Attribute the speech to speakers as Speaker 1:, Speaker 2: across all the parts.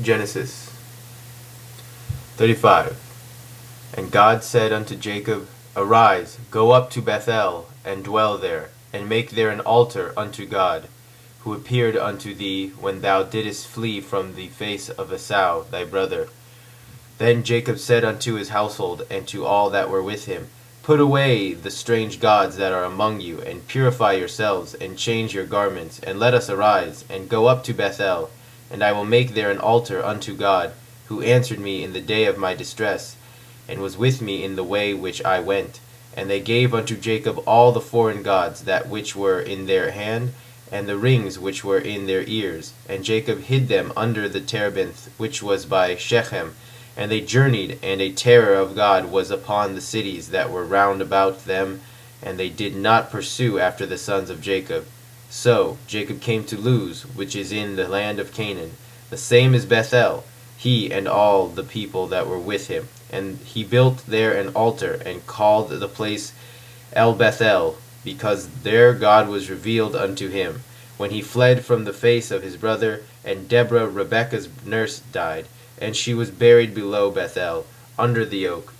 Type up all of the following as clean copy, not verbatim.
Speaker 1: Genesis 35. And God said unto Jacob, Arise, go up to Bethel, and dwell there, and make there an altar unto God, who appeared unto thee when thou didst flee from the face of Esau thy brother. Then Jacob said unto his household and to all that were with him, Put away the strange gods that are among you, and purify yourselves, and change your garments, and let us arise, and go up to Bethel, and I will make there an altar unto God, who answered me in the day of my distress, and was with me in the way which I went. And they gave unto Jacob all the foreign gods that which were in their hand, and the rings which were in their ears. And Jacob hid them under the terebinth which was by Shechem. And they journeyed, and a terror of God was upon the cities that were round about them, and they did not pursue after the sons of Jacob. So Jacob came to Luz, which is in the land of Canaan. The same is Bethel, he and all the people that were with him. And he built there an altar, and called the place El Bethel, because there God was revealed unto him, when he fled from the face of his brother. And Deborah, Rebekah's nurse, died, and she was buried below Bethel, under the oak.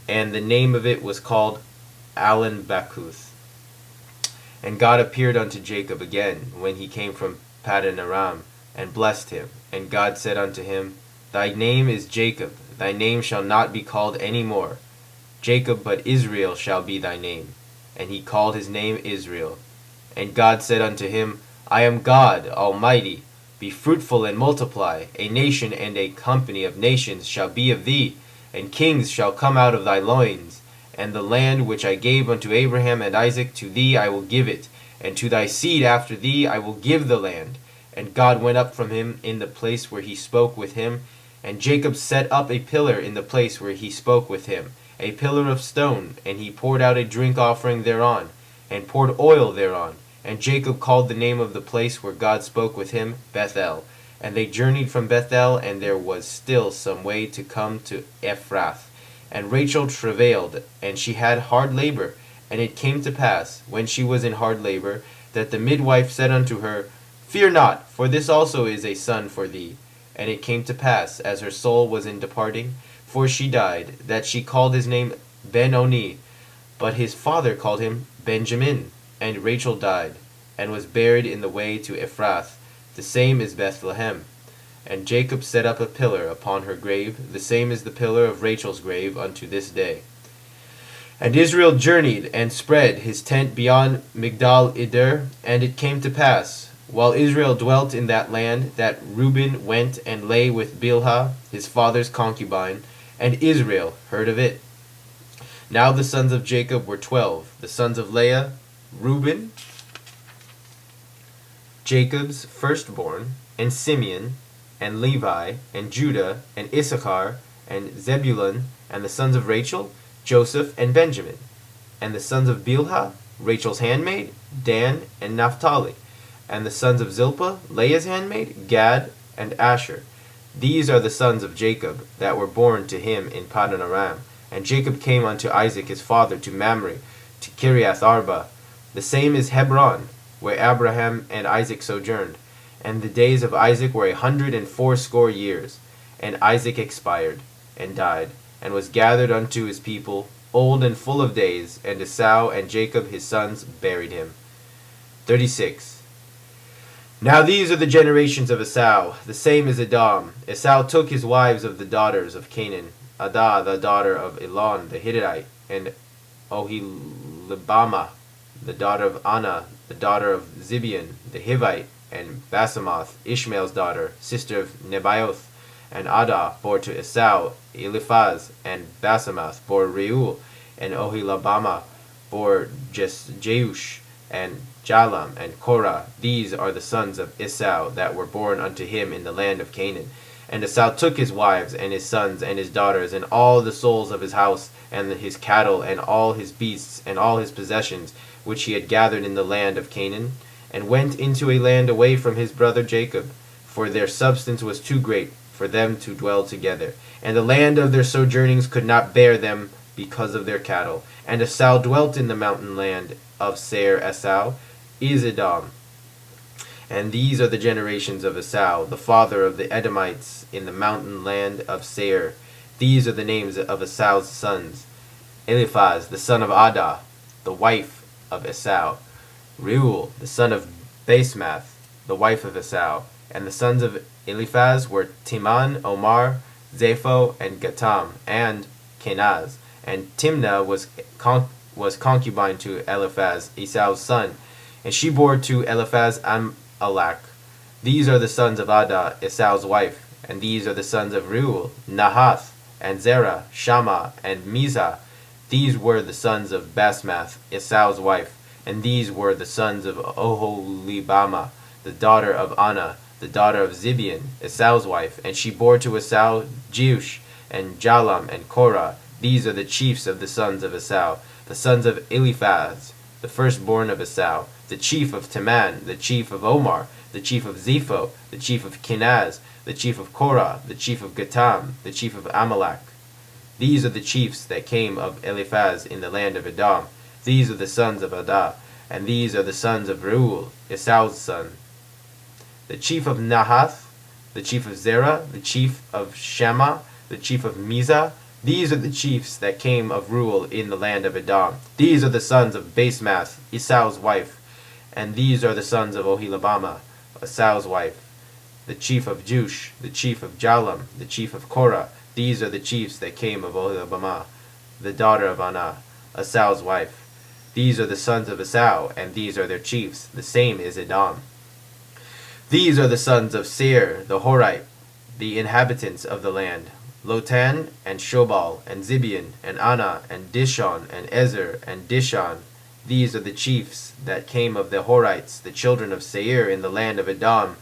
Speaker 1: And the name of it was called Allen Bakuth. And God appeared unto Jacob again, when he came from Paddan Aram, and blessed him. And God said unto him, Thy name is Jacob, thy name shall not be called any more. Jacob, but Israel shall be thy name. And he called his name Israel. And God said unto him, I am God Almighty. Be fruitful and multiply. A nation and a company of nations shall be of thee, and kings shall come out of thy loins. And the land which I gave unto Abraham and Isaac, to thee I will give it, and to thy seed after thee I will give the land. And God went up from him in the place where he spoke with him, and Jacob set up a pillar in the place where he spoke with him, a pillar of stone, and he poured out a drink offering thereon, and poured oil thereon. And Jacob called the name of the place where God spoke with him, Bethel. And they journeyed from Bethel, and there was still some way to come to Ephrath. And Rachel travailed, and she had hard labor. And it came to pass, when she was in hard labor, that the midwife said unto her, Fear not, for this also is a son for thee. And it came to pass, as her soul was in departing, for she died, that she called his name Ben-Oni, but his father called him Benjamin. And Rachel died, and was buried in the way to Ephrath, the same is Bethlehem. And Jacob set up a pillar upon her grave, the same is the pillar of Rachel's grave unto this day. And Israel journeyed, and spread his tent beyond Migdal Eder. And it came to pass, while Israel dwelt in that land, that Reuben went and lay with Bilhah, his father's concubine, and Israel heard of it. Now the sons of Jacob were 12, the sons of Leah, Reuben, Jacob's firstborn, and Simeon, and Levi, and Judah, and Issachar, and Zebulun, and the sons of Rachel, Joseph, and Benjamin. And the sons of Bilhah, Rachel's handmaid, Dan, and Naphtali. And the sons of Zilpah, Leah's handmaid, Gad, and Asher. These are the sons of Jacob, that were born to him in Paddan Aram. And Jacob came unto Isaac his father to Mamre, to Kiriath Arba. The same is Hebron, where Abraham and Isaac sojourned. And the days of Isaac were 180 years. And Isaac expired, and died, and was gathered unto his people, old and full of days. And Esau and Jacob his sons buried him. 36. Now these are the generations of Esau. The same is Edom. Esau took his wives of the daughters of Canaan, Adah the daughter of Elon the Hittite, and Oholibamah the daughter of Anna, the daughter of Zibeon the Hivite, and Basemoth, Ishmael's daughter, sister of Nebaioth. And Adah bore to Esau Eliphaz, and Basemoth bore Reuel, and Oholibamah bore Jeush, and Jalam, and Korah. These are the sons of Esau that were born unto him in the land of Canaan. And Esau took his wives, and his sons, and his daughters, and all the souls of his house, and his cattle, and all his beasts, and all his possessions, which he had gathered in the land of Canaan, and went into a land away from his brother Jacob, for their substance was too great for them to dwell together. And the land of their sojournings could not bear them because of their cattle. And Esau dwelt in the mountain land of Seir Esau, is Edom. And these are the generations of Esau, the father of the Edomites in the mountain land of Seir. These are the names of Esau's sons: Eliphaz, the son of Adah, the wife of Esau; Reuel, the son of Basemath, the wife of Esau. And the sons of Eliphaz were Timan, Omar, Zepho, and Gatam, and Kenaz. And Timnah was concubine to Eliphaz, Esau's son, and she bore to Eliphaz Amalek. These are the sons of Adah, Esau's wife. And these are the sons of Reuel: Nahath, and Zerah, Shammah, and Mizah. These were the sons of Basemath, Esau's wife. And these were the sons of Oholibamah, the daughter of Anah, the daughter of Zibeon, Esau's wife. And she bore to Esau Jeush, and Jalam, and Korah. These are the chiefs of the sons of Esau, the sons of Eliphaz, the firstborn of Esau, the chief of Teman, the chief of Omar, the chief of Zepho, the chief of Kenaz, the chief of Korah, the chief of Gatam, the chief of Amalek. These are the chiefs that came of Eliphaz in the land of Edom. These are the sons of Adah, and these are the sons of Reuel, Esau's son. The chief of Nahath, the chief of Zerah, the chief of Shammah, the chief of Mizah. These are the chiefs that came of Reuel in the land of Edom. These are the sons of Basemath, Esau's wife. And these are the sons of Oholibamah, Esau's wife, the chief of Jeush, the chief of Jalam, the chief of Korah. These are the chiefs that came of Oholibamah, the daughter of Anah, Esau's wife. These are the sons of Esau, and these are their chiefs. The same is Edom. These are the sons of Seir, the Horite, the inhabitants of the land: Lotan, and Shobal, and Zibeon, and Anah, and Dishon, and Ezer, and Dishon. These are the chiefs that came of the Horites, the children of Seir in the land of Edom.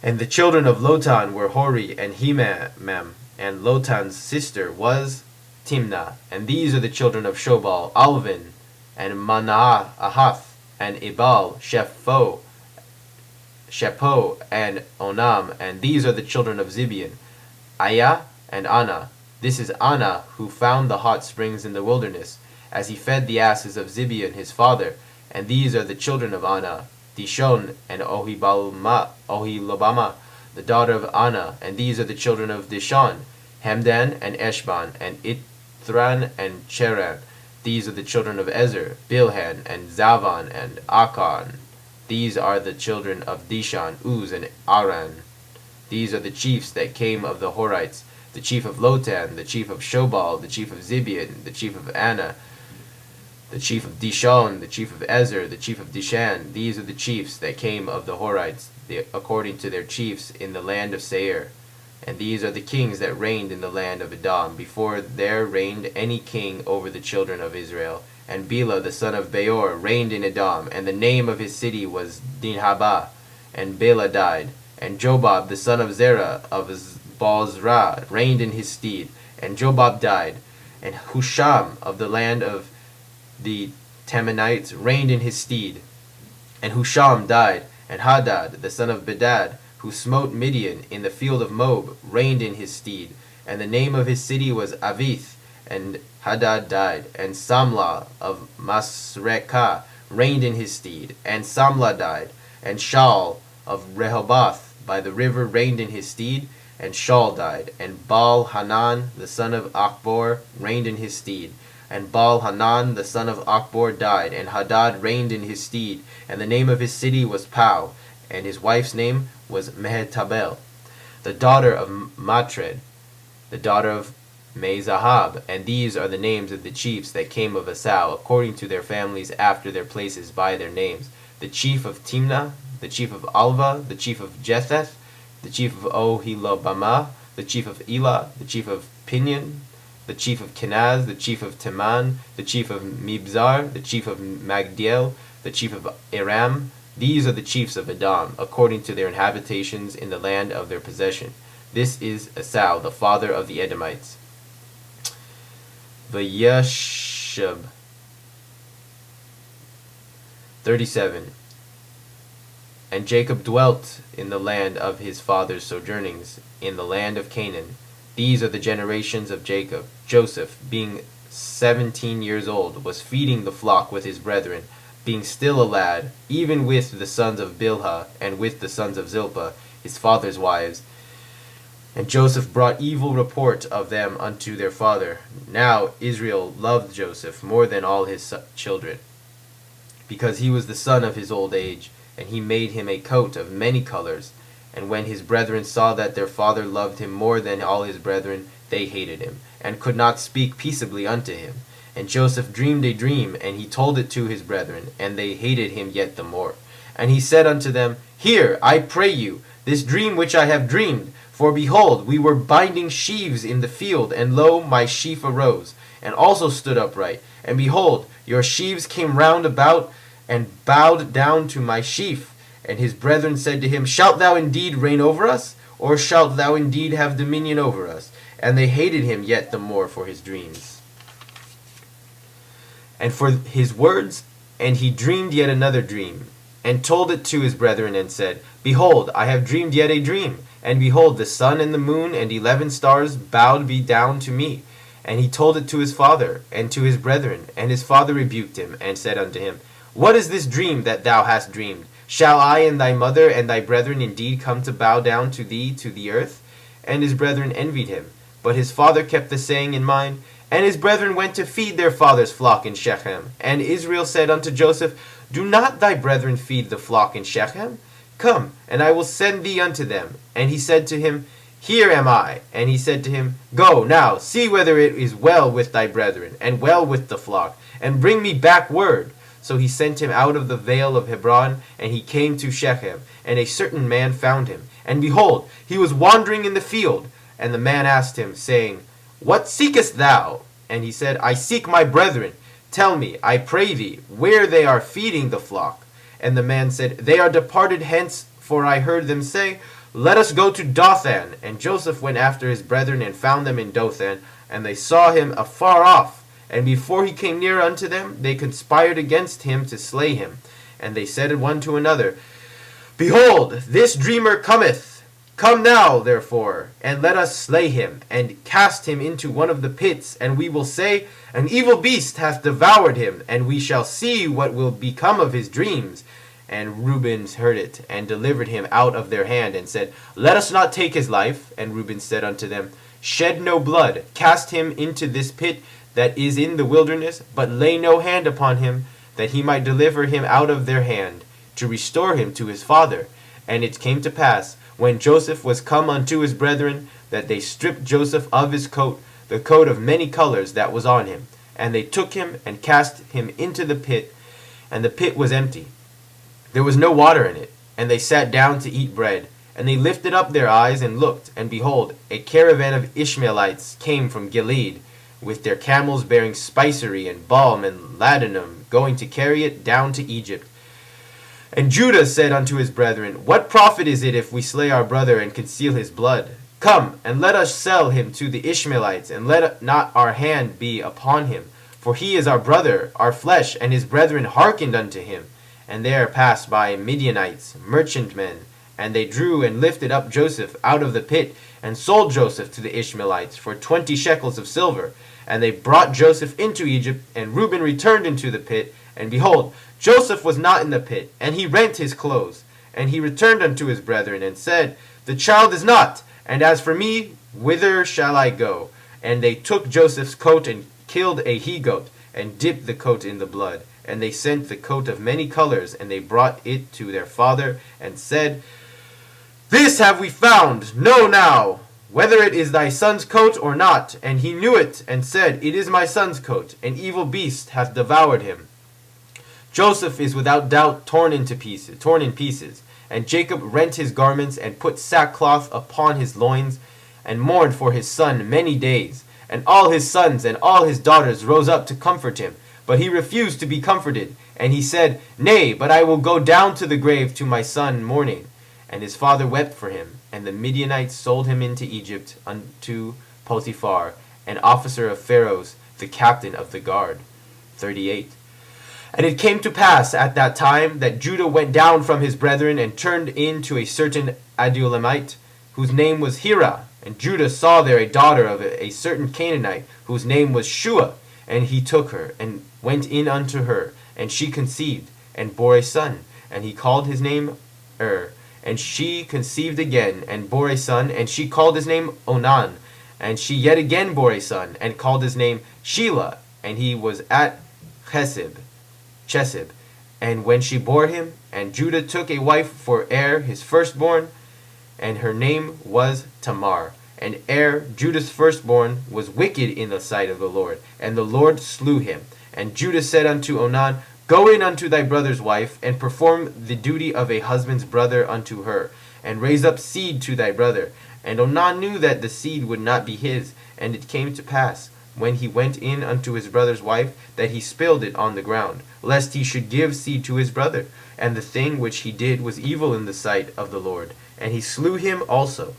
Speaker 1: And the children of Lotan were Hori and Himam, and Lotan's sister was Timnah. And these are the children of Shobal: Alvin, and Manahath, and Ebal, Shepho, and Onam. And these are the children of Zibeon: Ayah and Anah. This is Anah, who found the hot springs in the wilderness, as he fed the asses of Zibeon his father. And these are the children of Anah: Dishon, and Oholibamah, the daughter of Anah. And these are the children of Dishon: Hemdan, and Eshban, and Ithran, and Cheran. These are the children of Ezer: Bilhan, and Zavan, and Akan. These are the children of Dishon: Uz, and Aran. These are the chiefs that came of the Horites: the chief of Lotan, the chief of Shobal, the chief of Zibeon, the chief of Anah, the chief of Dishon, the chief of Ezer, the chief of Dishan. These are the chiefs that came of the Horites, according to their chiefs in the land of Seir. And these are the kings that reigned in the land of Edom, before there reigned any king over the children of Israel. And Bela the son of Beor reigned in Edom, and the name of his city was Dinhabah. And Bela died. And Jobab the son of Zerah of Bozrah reigned in his stead, and Jobab died. And Husham of the land of the Temanites reigned in his stead, and Husham died. And Hadad the son of Bedad, who smote Midian in the field of Moab, reigned in his stead, and the name of his city was Avith. And Hadad died. And Samlah of Masrekah reigned in his stead, and Samlah died. And Shaul of Rehoboth by the river reigned in his stead, and Shaul died. And Baal Hanan the son of Achbor reigned in his stead, and Baal Hanan the son of Achbor died. And Hadad reigned in his stead, and the name of his city was Pau, and his wife's name was Mehetabel, the daughter of Matred, the daughter of Mezahab. And these are the names of the chiefs that came of Esau, according to their families after their places by their names: the chief of Timnah, the chief of Alva, the chief of Jetheth, the chief of Oholibamah, the chief of Elah, the chief of Pinion, the chief of Kenaz, the chief of Teman, the chief of Mibzar, the chief of Magdiel, the chief of Aram. These are the chiefs of Edom, according to their inhabitations in the land of their possession. This is Esau, the father of the Edomites. Vayeshub 37. And Jacob dwelt in the land of his father's sojournings, in the land of Canaan. These are the generations of Jacob. Joseph, being 17 years old, was feeding the flock with his brethren being still a lad, even with the sons of Bilhah, and with the sons of Zilpah, his father's wives. And Joseph brought evil report of them unto their father. Now Israel loved Joseph more than all his children, because he was the son of his old age, and he made him a coat of many colors. And when his brethren saw that their father loved him more than all his brethren, they hated him, and could not speak peaceably unto him. And Joseph dreamed a dream, and he told it to his brethren, and they hated him yet the more. And he said unto them, Hear, I pray you, this dream which I have dreamed. For behold, we were binding sheaves in the field, and lo, my sheaf arose, and also stood upright. And behold, your sheaves came round about, and bowed down to my sheaf. And his brethren said to him, Shalt thou indeed reign over us? Or shalt thou indeed have dominion over us? And they hated him yet the more for his dreams, and for his words. And he dreamed yet another dream, and told it to his brethren, and said, Behold, I have dreamed yet a dream. And behold, the sun and the moon and 11 stars bowed be down to me. And he told it to his father and to his brethren. And his father rebuked him, and said unto him, What is this dream that thou hast dreamed? Shall I and thy mother and thy brethren indeed come to bow down to thee to the earth? And his brethren envied him. But his father kept the saying in mind. And his brethren went to feed their father's flock in Shechem. And Israel said unto Joseph, Do not thy brethren feed the flock in Shechem? Come, and I will send thee unto them. And he said to him, Here am I. And he said to him, Go now, see whether it is well with thy brethren, and well with the flock, and bring me back word. So he sent him out of the vale of Hebron, and he came to Shechem. And a certain man found him. And behold, he was wandering in the field. And the man asked him, saying, What seekest thou? And he said, I seek my brethren. Tell me, I pray thee, where they are feeding the flock. And the man said, They are departed hence, for I heard them say, Let us go to Dothan. And Joseph went after his brethren, and found them in Dothan. And they saw him afar off. And before he came near unto them, they conspired against him to slay him. And they said one to another, Behold, this dreamer cometh. Come now, therefore, and let us slay him, and cast him into one of the pits, and we will say, An evil beast hath devoured him, and we shall see what will become of his dreams. And Reuben heard it, and delivered him out of their hand, and said, Let us not take his life. And Reuben said unto them, Shed no blood, cast him into this pit that is in the wilderness, but lay no hand upon him, that he might deliver him out of their hand, to restore him to his father. And it came to pass, when Joseph was come unto his brethren, that they stripped Joseph of his coat, the coat of many colors that was on him. And they took him, and cast him into the pit, and the pit was empty. There was no water in it. And they sat down to eat bread. And they lifted up their eyes, and looked, and behold, a caravan of Ishmaelites came from Gilead, with their camels bearing spicery, and balm, and ladanum, going to carry it down to Egypt. And Judah said unto his brethren, What profit is it if we slay our brother, and conceal his blood? Come, and let us sell him to the Ishmaelites, and let not our hand be upon him. For he is our brother, our flesh, and his brethren hearkened unto him. And there passed by Midianites, merchantmen, and they drew and lifted up Joseph out of the pit, and sold Joseph to the Ishmaelites for 20 shekels of silver. And they brought Joseph into Egypt, and Reuben returned into the pit, and behold, Joseph was not in the pit, and he rent his clothes. And he returned unto his brethren, and said, The child is not, and as for me, whither shall I go? And they took Joseph's coat, and killed a he-goat, and dipped the coat in the blood. And they sent the coat of many colors, and they brought it to their father, and said, This have we found, know now, whether it is thy son's coat or not. And he knew it, and said, It is my son's coat, an evil beast hath devoured him. Joseph is without doubt torn in pieces. And Jacob rent his garments, and put sackcloth upon his loins, and mourned for his son many days. And all his sons and all his daughters rose up to comfort him. But he refused to be comforted. And he said, Nay, but I will go down to the grave to my son mourning. And his father wept for him. And the Midianites sold him into Egypt unto Potiphar, an officer of Pharaoh's, the captain of the guard. 38. And it came to pass at that time that Judah went down from his brethren, and turned in to a certain Adullamite, whose name was Hira. And Judah saw there a daughter of a certain Canaanite, whose name was Shua. And he took her, and went in unto her, and she conceived. and bore a son, and he called his name And she conceived again, and bore a son, and she called his name Onan. And she yet again bore a son, and called his name Shelah, and he was at Chesib. And when she bore him, and Judah took a wife for his firstborn, and her name was Tamar. And Judah's firstborn, was wicked in the sight of the Lord, and the Lord slew him. And Judah said unto Onan, Go in unto thy brother's wife, and perform the duty of a husband's brother unto her, and raise up seed to thy brother. And Onan knew that the seed would not be his, and it came to pass, when he went in unto his brother's wife, that he spilled it on the ground, lest he should give seed to his brother. And the thing which he did was evil in the sight of the Lord, and he slew him also.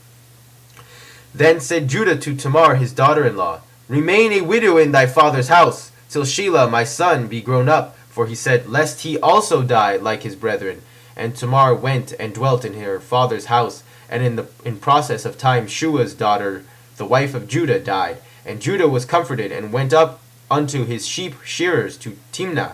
Speaker 1: Then said Judah to Tamar his daughter-in-law, Remain a widow in thy father's house, till Shelah my son be grown up. For he said, Lest he also die like his brethren. And Tamar went and dwelt in her father's house. And in process of time Shua's daughter, the wife of Judah, died. And Judah was comforted, and went up unto his sheep shearers to Timnah,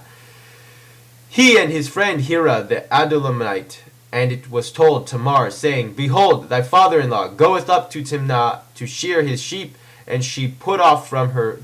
Speaker 1: he and his friend Hira the Adullamite. And it was told Tamar, saying, Behold, thy father-in-law goeth up to Timnah to shear his sheep. And she put off from her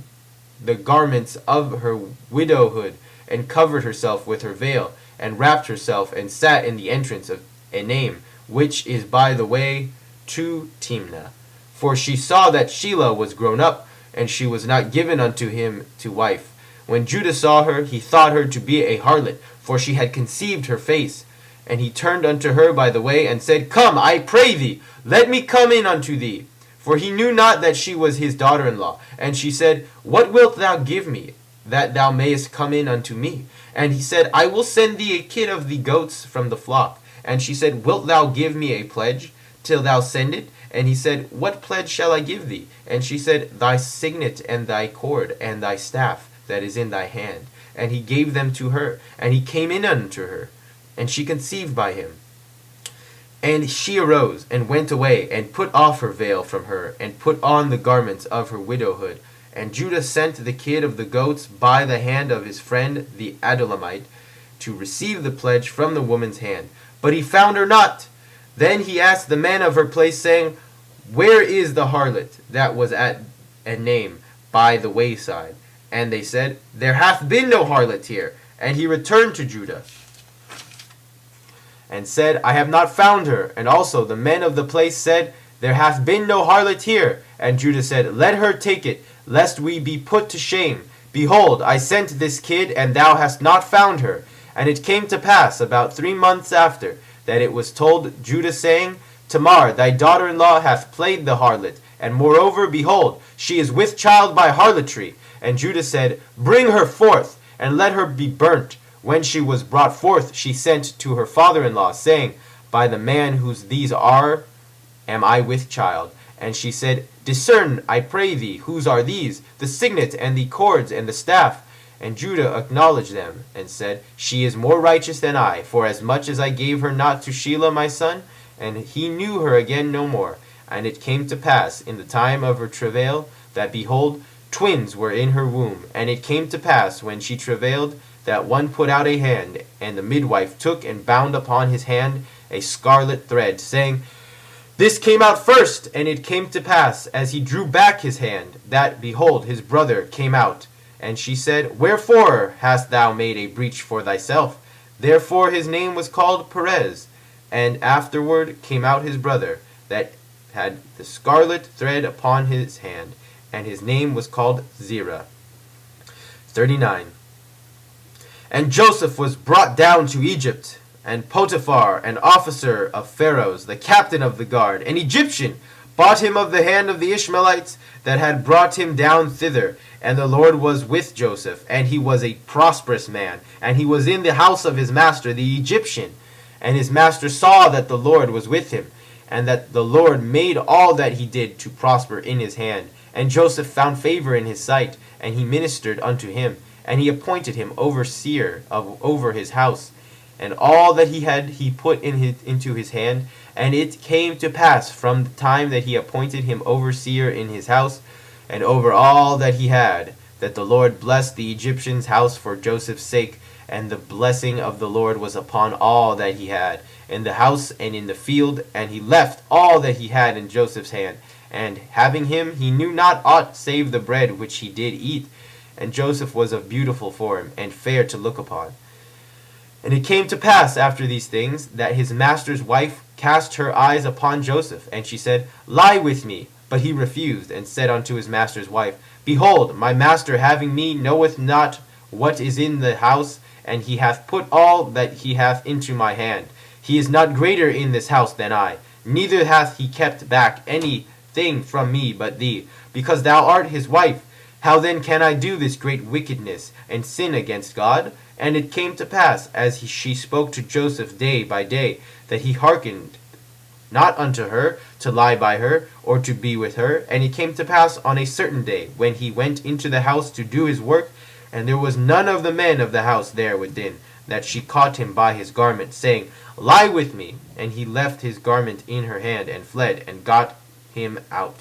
Speaker 1: the garments of her widowhood, and covered herself with her veil, and wrapped herself, and sat in the entrance of Enaim, which is by the way to Timnah. For she saw that Shelah was grown up, and she was not given unto him to wife. When Judah saw her, he thought her to be a harlot, for she had conceived her face. And he turned unto her by the way, and said, Come, I pray thee, let me come in unto thee. For he knew not that she was his daughter-in-law. And she said, What wilt thou give me, that thou mayest come in unto me? And he said, I will send thee a kid of the goats from the flock. And she said, Wilt thou give me a pledge, till thou send it? And he said, What pledge shall I give thee? And she said, Thy signet, and thy cord, and thy staff that is in thy hand. And he gave them to her, and he came in unto her, and she conceived by him. And she arose, and went away, and put off her veil from her, and put on the garments of her widowhood. And Judah sent the kid of the goats by the hand of his friend the Adullamite, to receive the pledge from the woman's hand. But he found her not. Then he asked the men of her place, saying, Where is the harlot that was at Enaim by the wayside? And they said, There hath been no harlot here. And he returned to Judah, and said, I have not found her. And also the men of the place said, There hath been no harlot here. And Judah said, Let her take it, lest we be put to shame. Behold, I sent this kid, and thou hast not found her. And it came to pass, about 3 months after, that it was told Judah, saying, Tamar, thy daughter-in-law, hath played the harlot, and moreover, behold, she is with child by harlotry. And Judah said, Bring her forth, and let her be burnt. When she was brought forth, she sent to her father-in-law, saying, By the man whose these are, am I with child. And she said, Discern, I pray thee, whose are these, the signet, and the cords, and the staff? And Judah acknowledged them, and said, She is more righteous than I, for as much as I gave her not to Shelah my son. And he knew her again no more. And it came to pass, in the time of her travail, that, behold, twins were in her womb. And it came to pass, when she travailed, that one put out a hand, and the midwife took and bound upon his hand a scarlet thread, saying, This came out first. And it came to pass, as he drew back his hand, that, behold, his brother came out. And she said, Wherefore hast thou made a breach for thyself? Therefore his name was called Perez. And afterward came out his brother, that had the scarlet thread upon his hand, and his name was called Zerah. 39. And Joseph was brought down to Egypt, and Potiphar, an officer of Pharaoh's, the captain of the guard, an Egyptian, bought him of the hand of the Ishmaelites that had brought him down thither. And the Lord was with Joseph, and he was a prosperous man, and he was in the house of his master the Egyptian. And his master saw that the Lord was with him, and that the Lord made all that he did to prosper in his hand. And Joseph found favor in his sight, and he ministered unto him, and he appointed him overseer over his house. And all that he had he put into his hand. And it came to pass from the time that he appointed him overseer in his house, and over all that he had, that the Lord blessed the Egyptian's house for Joseph's sake. and the blessing of the Lord was upon all that he had, in the house and in the field, and he left all that he had in Joseph's hand. And having him, he knew not aught save the bread which he did eat. And Joseph was of beautiful form, and fair to look upon. And it came to pass after these things, that his master's wife cast her eyes upon Joseph, and she said, Lie with me. But he refused, and said unto his master's wife, Behold, my master having me knoweth not what is in the house, and he hath put all that he hath into my hand. He is not greater in this house than I, neither hath he kept back any thing from me but thee, because thou art his wife. How then can I do this great wickedness, and sin against God? And it came to pass, as she spoke to Joseph day by day, that he hearkened not unto her, to lie by her, or to be with her. And it came to pass on a certain day, when he went into the house to do his work, and there was none of the men of the house there within, that she caught him by his garment, saying, Lie with me. And he left his garment in her hand, and fled, and got him out.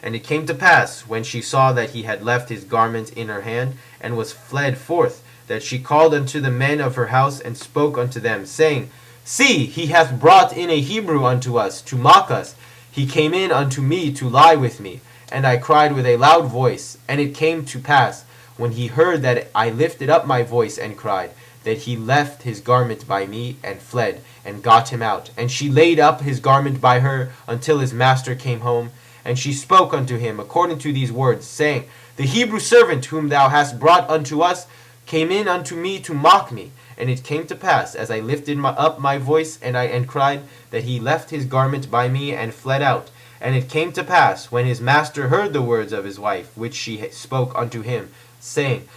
Speaker 1: And it came to pass, when she saw that he had left his garment in her hand, and was fled forth, that she called unto the men of her house, and spoke unto them, saying, See, he hath brought in a Hebrew unto us, to mock us. He came in unto me to lie with me. And I cried with a loud voice. And it came to pass, when he heard that I lifted up my voice and cried, that he left his garment by me, and fled, and got him out. And she laid up his garment by her, until his master came home. And she spoke unto him according to these words, saying, The Hebrew servant whom thou hast brought unto us came in unto me to mock me. And it came to pass, as I lifted up my voice and cried, that he left his garment by me and fled out. And it came to pass, when his master heard the words of his wife, which she spoke unto him, saying,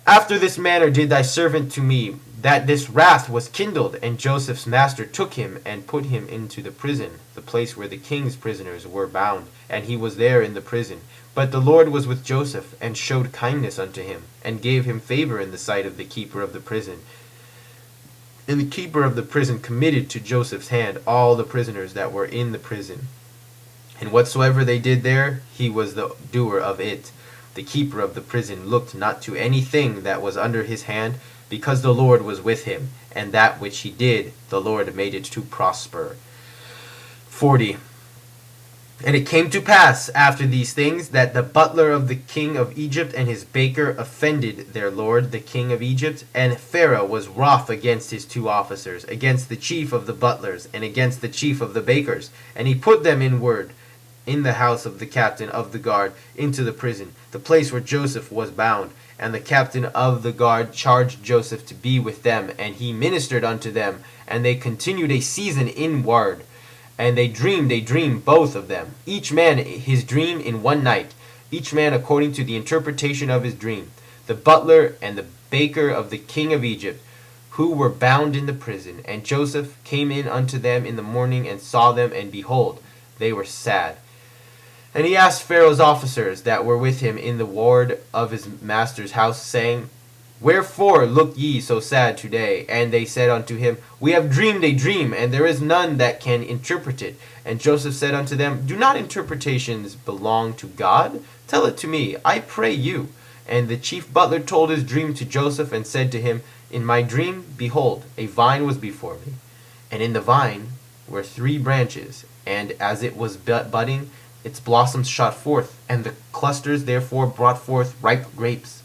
Speaker 1: After this manner did thy servant to me, that this wrath was kindled. And Joseph's master took him and put him into the prison, the place where the king's prisoners were bound, and he was there in the prison. But the Lord was with Joseph, and showed kindness unto him, and gave him favor in the sight of the keeper of the prison. And the keeper of the prison committed to Joseph's hand all the prisoners that were in the prison. And whatsoever they did there, he was the doer of it. The keeper of the prison looked not to anything that was under his hand, because the Lord was with him, and that which he did, the Lord made it to prosper. 40. And it came to pass after these things, that the butler of the king of Egypt and his baker offended their lord the king of Egypt. And Pharaoh was wroth against his two officers, against the chief of the butlers, and against the chief of the bakers. And he put them in ward in the house of the captain of the guard into the prison, the place where Joseph was bound. And the captain of the guard charged Joseph to be with them, and he ministered unto them. And they continued a season in ward. And they dreamed a dream, both of them, each man his dream in one night, each man according to the interpretation of his dream, the butler and the baker of the king of Egypt, who were bound in the prison. And Joseph came in unto them in the morning, and saw them, and behold, they were sad. And he asked Pharaoh's officers that were with him in the ward of his master's house, saying, Wherefore look ye so sad today? And they said unto him, We have dreamed a dream, and there is none that can interpret it. And Joseph said unto them, Do not interpretations belong to God? Tell it to me, I pray you. And the chief butler told his dream to Joseph, and said to him, In my dream, behold, a vine was before me, and in the vine were 3 branches, and as it was budding, its blossoms shot forth, and the clusters therefore brought forth ripe grapes.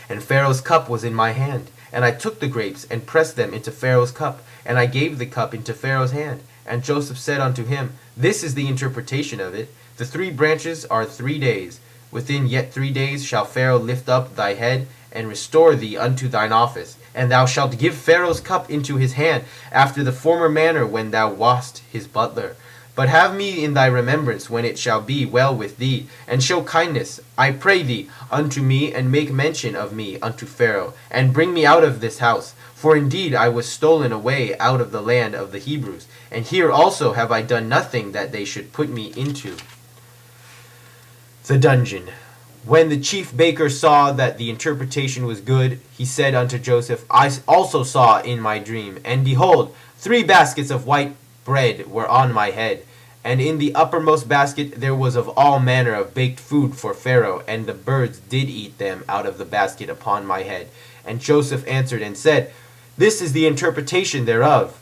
Speaker 1: And Pharaoh's cup was in my hand, and I took the grapes, and pressed them into Pharaoh's cup, and I gave the cup into Pharaoh's hand. And Joseph said unto him, This is the interpretation of it. The 3 branches are 3 days. Within yet 3 days shall Pharaoh lift up thy head, and restore thee unto thine office. And thou shalt give Pharaoh's cup into his hand, after the former manner when thou wast his butler. But have me in thy remembrance when it shall be well with thee, and show kindness, I pray thee, unto me, and make mention of me unto Pharaoh, and bring me out of this house. For indeed I was stolen away out of the land of the Hebrews, and here also have I done nothing that they should put me into the dungeon. When the chief baker saw that the interpretation was good, he said unto Joseph, I also saw in my dream, and behold, 3 baskets of white bread were on my head, and in the uppermost basket there was of all manner of baked food for Pharaoh, and the birds did eat them out of the basket upon my head. And Joseph answered and said, This is the interpretation thereof.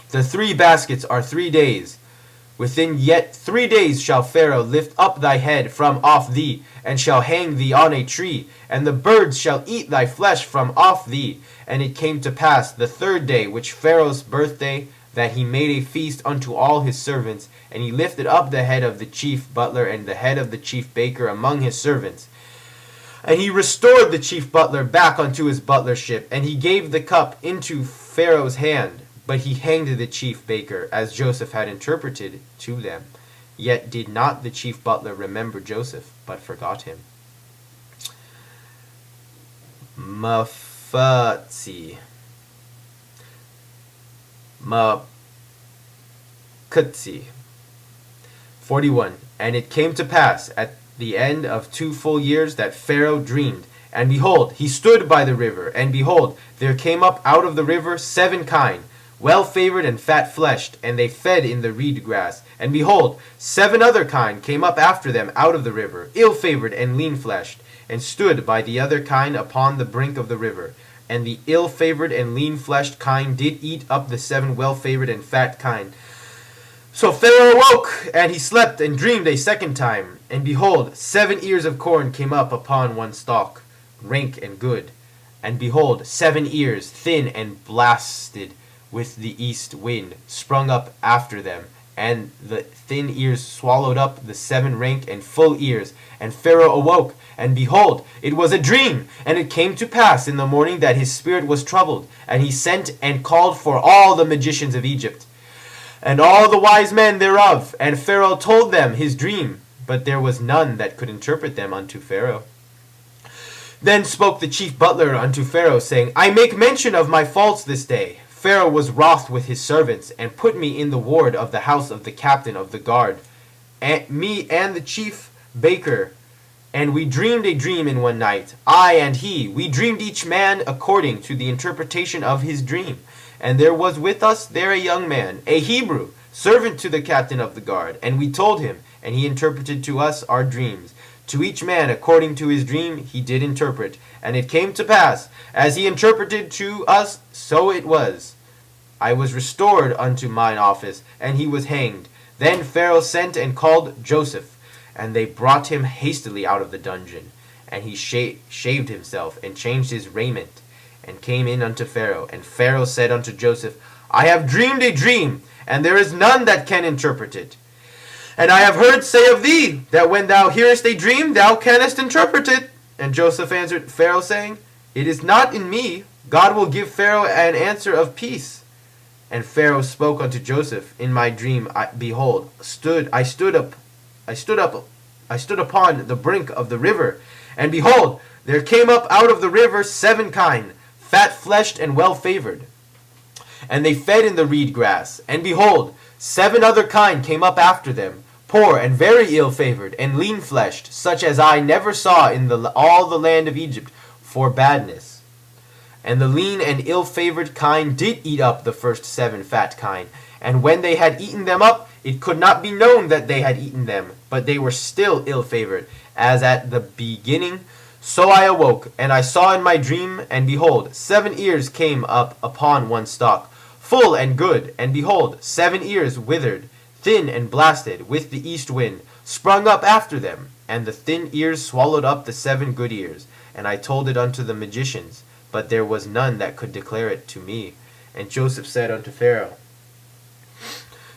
Speaker 1: The 3 baskets are 3 days. Within yet 3 days shall Pharaoh lift up thy head from off thee, and shall hang thee on a tree, and the birds shall eat thy flesh from off thee. And it came to pass the 3rd day, which Pharaoh's birthday, that he made a feast unto all his servants, and he lifted up the head of the chief butler and the head of the chief baker among his servants. And he restored the chief butler back unto his butlership, and he gave the cup into Pharaoh's hand. But he hanged the chief baker, as Joseph had interpreted to them. Yet did not the chief butler remember Joseph, but forgot him. Mafatzi. Makutzi. 41. And it came to pass at the end of 2 full years that Pharaoh dreamed. And behold, he stood by the river. And behold, there came up out of the river 7 kine, well-favored and fat-fleshed, and they fed in the reed grass. And behold, 7 other kine came up after them out of the river, ill-favored and lean-fleshed, and stood by the other kine upon the brink of the river. And the ill-favored and lean-fleshed kine did eat up the 7 well-favored and fat kine. So Pharaoh awoke, and he slept and dreamed a 2nd time. And behold, 7 ears of corn came up upon one stalk, rank and good. And behold, 7 ears, thin and blasted with the east wind, sprung up after them, and the thin ears swallowed up the 7 rank and full ears. And Pharaoh awoke, and behold, it was a dream. And it came to pass in the morning that his spirit was troubled, and he sent and called for all the magicians of Egypt, and all the wise men thereof. And Pharaoh told them his dream, but there was none that could interpret them unto Pharaoh. Then spoke the chief butler unto Pharaoh, saying, I make mention of my faults this day. Pharaoh was wroth with his servants, and put me in the ward of the house of the captain of the guard, and me and the chief baker. And we dreamed a dream in one night, I and he. We dreamed each man according to the interpretation of his dream. And there was with us there a young man, a Hebrew, servant to the captain of the guard. And we told him, and he interpreted to us our dreams. To each man according to his dream he did interpret. And it came to pass, as he interpreted to us, so it was. I was restored unto mine office, and he was hanged. Then Pharaoh sent and called Joseph, and they brought him hastily out of the dungeon. And he shaved himself, and changed his raiment, and came in unto Pharaoh. And Pharaoh said unto Joseph, I have dreamed a dream, and there is none that can interpret it. And I have heard say of thee, that when thou hearest a dream, thou canst interpret it. And Joseph answered Pharaoh, saying, It is not in me. God will give Pharaoh an answer of peace. And Pharaoh spoke unto Joseph, In my dream, I stood upon the brink of the river, and behold, there came up out of the river 7 kine, fat-fleshed and well-favored. And they fed in the reed grass. And behold, 7 other kine came up after them, poor and very ill-favored, and lean-fleshed, such as I never saw in all the land of Egypt, for badness. And the lean and ill-favored kine did eat up the first 7 fat kine. And when they had eaten them up, it could not be known that they had eaten them, but they were still ill-favored, as at the beginning. So I awoke, and I saw in my dream, and behold, 7 ears came up upon one stalk, full and good, and behold, 7 ears withered, thin and blasted, with the east wind, sprung up after them. And the thin ears swallowed up the 7 good ears. And I told it unto the magicians, but there was none that could declare it to me. And Joseph said unto Pharaoh,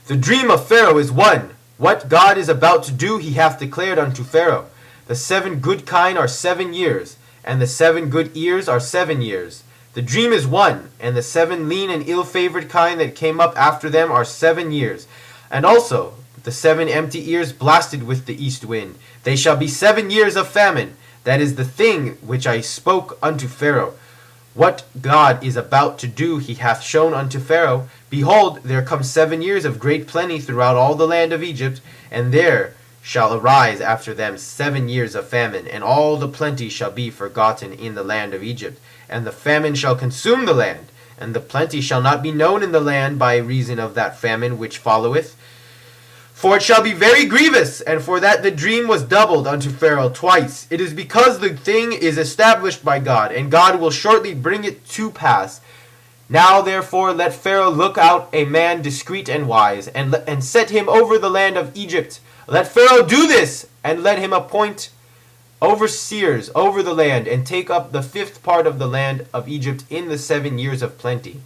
Speaker 1: The dream of Pharaoh is one. What God is about to do he hath declared unto Pharaoh. The 7 good kine are 7 years, and the 7 good ears are 7 years. The dream is one, and the 7 lean and ill-favored kine that came up after them are 7 years. And also the 7 empty ears blasted with the east wind. They shall be 7 years of famine. That is the thing which I spoke unto Pharaoh. What God is about to do he hath shown unto Pharaoh. Behold, there come 7 years of great plenty throughout all the land of Egypt, and there shall arise after them 7 years of famine, and all the plenty shall be forgotten in the land of Egypt, and the famine shall consume the land, and the plenty shall not be known in the land by reason of that famine which followeth. For it shall be very grievous, and for that the dream was doubled unto Pharaoh twice. It is because the thing is established by God, and God will shortly bring it to pass. Now therefore let Pharaoh look out a man discreet and wise, and set him over the land of Egypt. Let Pharaoh do this, and let him appoint overseers over the land, and take up the fifth part of the land of Egypt in the 7 years of plenty.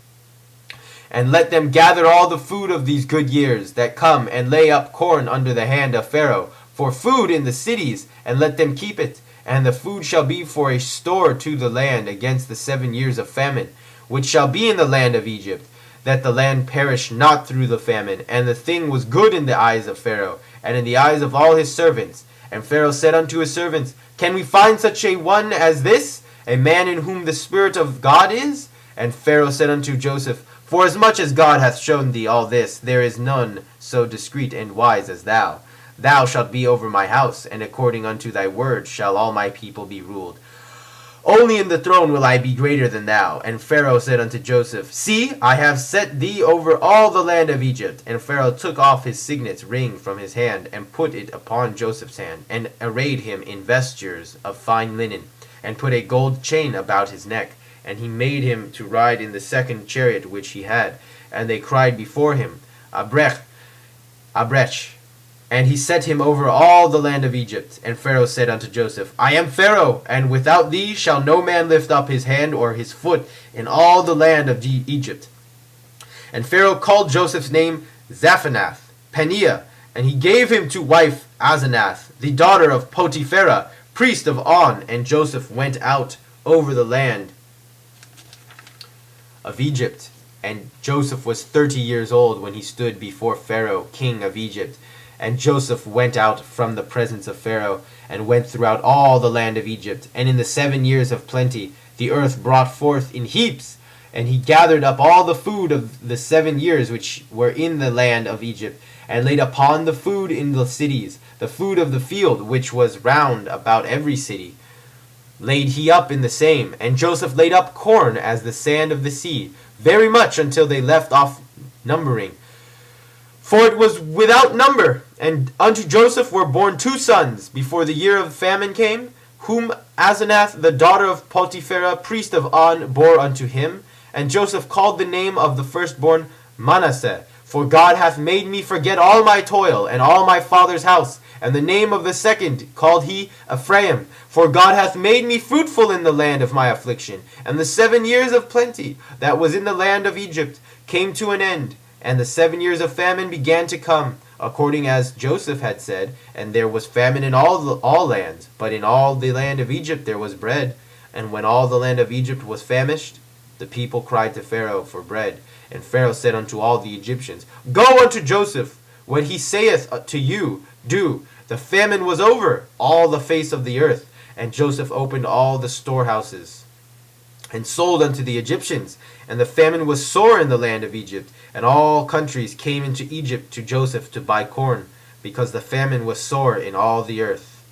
Speaker 1: And let them gather all the food of these good years that come, and lay up corn under the hand of Pharaoh for food in the cities, and let them keep it. And the food shall be for a store to the land against the 7 years of famine, which shall be in the land of Egypt, that the land perish not through the famine. And the thing was good in the eyes of Pharaoh, and in the eyes of all his servants. And Pharaoh said unto his servants, Can we find such a one as this, a man in whom the Spirit of God is? And Pharaoh said unto Joseph, Forasmuch as God hath shown thee all this, there is none so discreet and wise as thou. Thou shalt be over my house, and according unto thy word shall all my people be ruled. Only in the throne will I be greater than thou. And Pharaoh said unto Joseph, See, I have set thee over all the land of Egypt. And Pharaoh took off his signet ring from his hand, and put it upon Joseph's hand, and arrayed him in vestures of fine linen, and put a gold chain about his neck. And he made him to ride in the second chariot which he had. And they cried before him, Abrech, Abrech. And he set him over all the land of Egypt. And Pharaoh said unto Joseph, I am Pharaoh, and without thee shall no man lift up his hand or his foot in all the land of Egypt. And Pharaoh called Joseph's name Zaphanath, Paneah, and he gave him to wife Asenath, the daughter of Potipharah, priest of On. And Joseph went out over the land of Egypt. And Joseph was 30 years old when he stood before Pharaoh, king of Egypt. And Joseph went out from the presence of Pharaoh, and went throughout all the land of Egypt. And in the 7 years of plenty the earth brought forth in heaps. And he gathered up all the food of the 7 years which were in the land of Egypt, and laid upon the food in the cities, the food of the field which was round about every city, laid he up in the same. And Joseph laid up corn as the sand of the sea, very much until they left off numbering. For it was without number. And unto Joseph were born 2 sons before the year of famine came, whom Asenath the daughter of Potipharah, priest of On, bore unto him. And Joseph called the name of the firstborn Manasseh, for God hath made me forget all my toil and all my father's house. And the name of the second called he Ephraim, for God hath made me fruitful in the land of my affliction. And the 7 years of plenty that was in the land of Egypt came to an end, and the 7 years of famine began to come, according as Joseph had said. And there was famine in all lands, but in all the land of Egypt there was bread. And when all the land of Egypt was famished, the people cried to Pharaoh for bread. And Pharaoh said unto all the Egyptians, Go unto Joseph, what he saith to you, do. The famine was over all the face of the earth. And Joseph opened all the storehouses, and sold unto the Egyptians. And the famine was sore in the land of Egypt, and all countries came into Egypt to Joseph to buy corn, because the famine was sore in all the earth.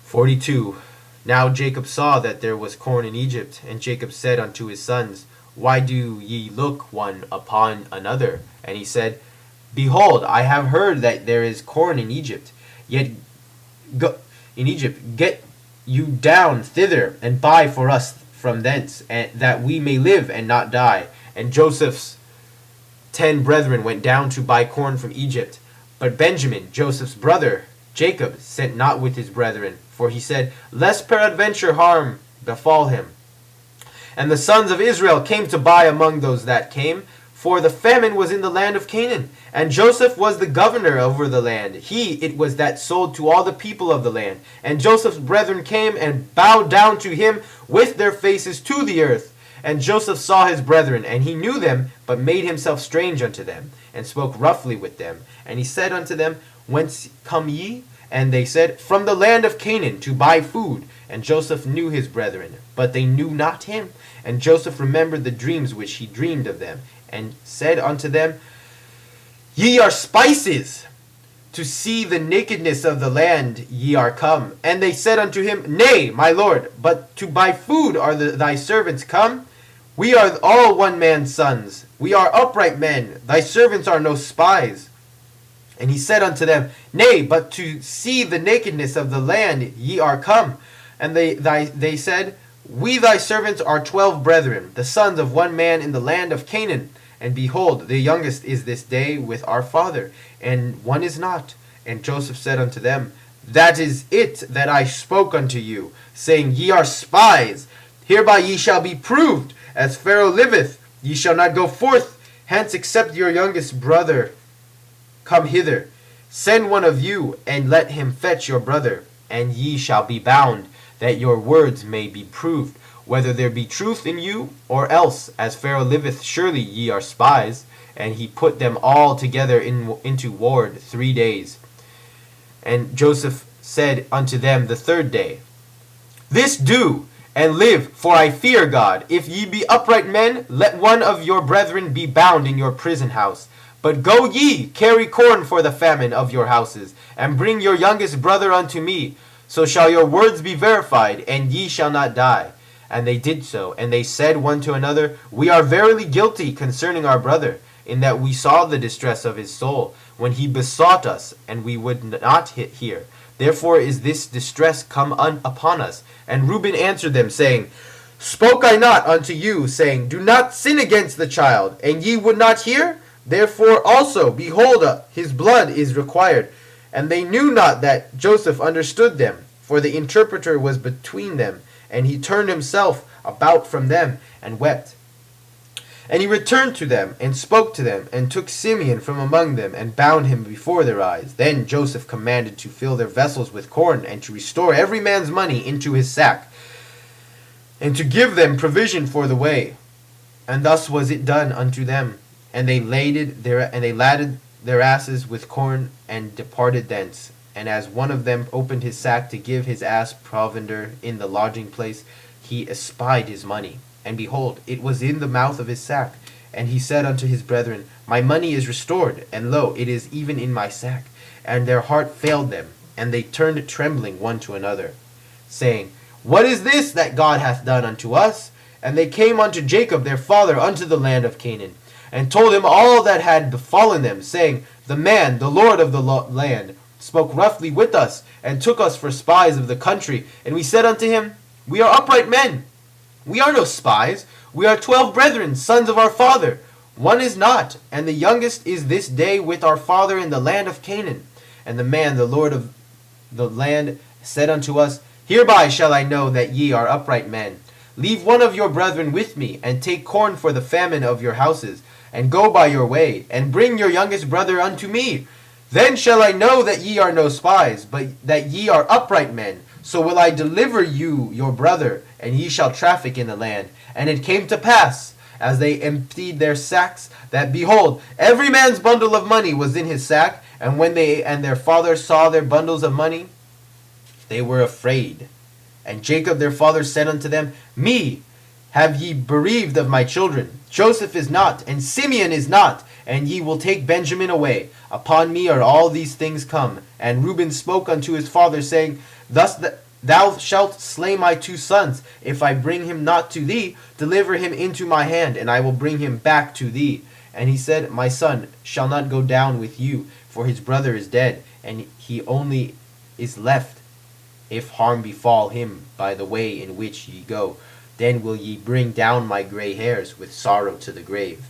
Speaker 1: 42. Now Jacob saw that there was corn in Egypt, and Jacob said unto his sons, Why do ye look one upon another? And he said, Behold, I have heard that there is corn in Egypt. Yet go in Egypt, get you down thither, and buy for us from thence, and that we may live and not die. And Joseph's 10 brethren went down to buy corn from Egypt. But Benjamin, Joseph's brother, Jacob, sent not with his brethren, for he said, Lest peradventure harm befall him. And the sons of Israel came to buy among those that came, for the famine was in the land of Canaan, and Joseph was the governor over the land. He it was that sold to all the people of the land. And Joseph's brethren came and bowed down to him with their faces to the earth. And Joseph saw his brethren, and he knew them, but made himself strange unto them, and spoke roughly with them. And he said unto them, Whence come ye? And they said, From the land of Canaan, to buy food. And Joseph knew his brethren, but they knew not him. And Joseph remembered the dreams which he dreamed of them, and said unto them, Ye are spices. To see the nakedness of the land ye are come. And they said unto him, Nay, my lord, but to buy food are thy servants come. We are all one man's sons. We are upright men. Thy servants are no spies. And he said unto them, Nay, but to see the nakedness of the land ye are come. And they said, We thy servants are 12 brethren, the sons of one man in the land of Canaan. And behold, the youngest is this day with our father, and one is not. And Joseph said unto them, That is it that I spoke unto you, saying, Ye are spies. Hereby ye shall be proved. As Pharaoh liveth, ye shall not go forth hence except your youngest brother come hither. Send one of you, and let him fetch your brother, and ye shall be bound, that your words may be proved, whether there be truth in you, or else, as Pharaoh liveth, surely ye are spies. And he put them all together into ward 3 days. And Joseph said unto them the 3rd day, This do, and live, for I fear God. If ye be upright men, let one of your brethren be bound in your prison house. But go ye, carry corn for the famine of your houses, and bring your youngest brother unto me. So shall your words be verified, and ye shall not die. And they did so, and they said one to another, We are verily guilty concerning our brother, in that we saw the distress of his soul, when he besought us, and we would not hear. Therefore is this distress come upon us. And Reuben answered them, saying, Spoke I not unto you, saying, Do not sin against the child, and ye would not hear? Therefore also, behold, his blood is required. And they knew not that Joseph understood them, for the interpreter was between them. And he turned himself about from them, and wept. And he returned to them, and spoke to them, and took Simeon from among them, and bound him before their eyes. Then Joseph commanded to fill their vessels with corn, and to restore every man's money into his sack, and to give them provision for the way. And thus was it done unto them. And they laded their asses with corn, and departed thence. And as one of them opened his sack to give his ass provender in the lodging place, he espied his money. And behold, it was in the mouth of his sack. And he said unto his brethren, My money is restored, and lo, it is even in my sack. And their heart failed them, and they turned trembling one to another, saying, What is this that God hath done unto us? And they came unto Jacob their father unto the land of Canaan, and told him all that had befallen them, saying, The man, the Lord of the land, spoke roughly with us, and took us for spies of the country. And we said unto him, We are upright men. We are no spies. We are 12 brethren, sons of our father. One is not, and the youngest is this day with our father in the land of Canaan. And the man, the Lord of the land, said unto us, Hereby shall I know that ye are upright men. Leave one of your brethren with me, and take corn for the famine of your houses, and go by your way, and bring your youngest brother unto me. Then shall I know that ye are no spies, but that ye are upright men. So will I deliver you your brother, and ye shall traffic in the land. And it came to pass, as they emptied their sacks, that behold, every man's bundle of money was in his sack. And when they and their father saw their bundles of money, they were afraid. And Jacob their father said unto them, Me have ye bereaved of my children. Joseph is not, and Simeon is not, and ye will take Benjamin away. Upon me are all these things come. And Reuben spoke unto his father, saying, Thus thou shalt slay my 2 sons. If I bring him not to thee, deliver him into my hand, and I will bring him back to thee. And he said, My son shall not go down with you, for his brother is dead, and he only is left. If harm befall him by the way in which ye go, then will ye bring down my gray hairs with sorrow to the grave.